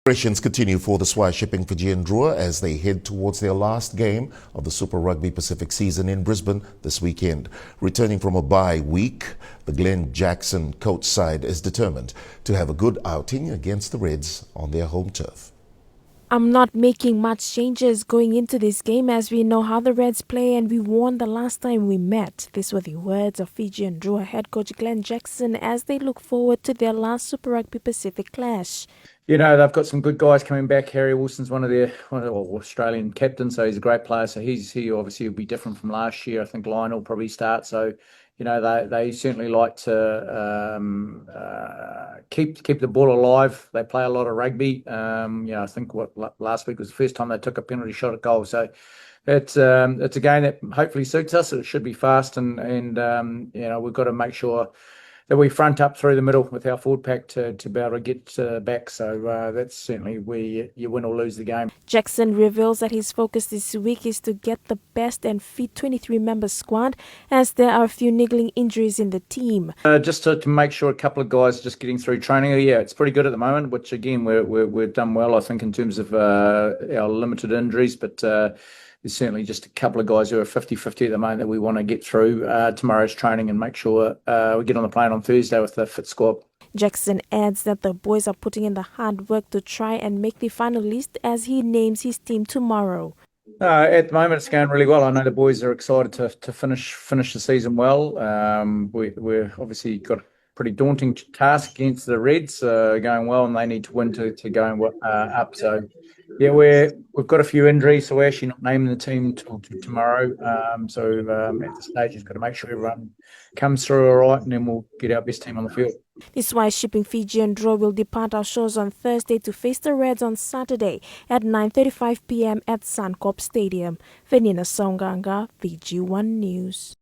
Preparations continue for the Swire Shipping Fijian Drua as they head towards their last game of the Super Rugby Pacific season in Brisbane this weekend. Returning from a bye week, the Glenn Jackson coach side is determined to have a good outing against the Reds on their home turf. I'm not making much changes going into this game as we know how the Reds play and we won the last time we met. These were the words of Fijian Drua head coach Glenn Jackson as they look forward to their last Super Rugby Pacific clash. You know, they've got some good guys coming back. Harry Wilson's one of their Australian captains, so he's a great player. So he obviously will be different from last year. I think Lionel will probably start. So, you know, they certainly like to keep the ball alive. They play a lot of rugby. You know, I think last week was the first time they took a penalty shot at goal. So it's a game that hopefully suits us. It should be fast, and you know, we've got to make sure that we front up through the middle with our forward pack to be able to get back. So that's certainly where you win or lose the game. Jackson reveals that his focus this week is to get the best and fit 23-member squad as there are a few niggling injuries in the team. Just to make sure a couple of guys are just getting through training. Yeah, it's pretty good at the moment, which again, we've done well, I think, in terms of our limited injuries, but there's certainly just a couple of guys who are 50-50 at the moment that we want to get through tomorrow's training and make sure we get on the plane on Thursday with the fit squad. Jackson adds that the boys are putting in the hard work to try and make the final list as he names his team tomorrow. At the moment, it's going really well. I know the boys are excited to finish the season well. We're obviously got a pretty daunting task against the Reds, going well, and they need to win to go up. So, yeah, we've got a few injuries, so we're actually not naming the team till tomorrow. So at the stage, we've got to make sure everyone comes through all right, and then we'll get our best team on the field. The Swire Shipping Fijian Drua will depart our shores on Thursday to face the Reds on Saturday at 9:35 p.m. at Suncorp Stadium. Venina Songanga, Fiji One News.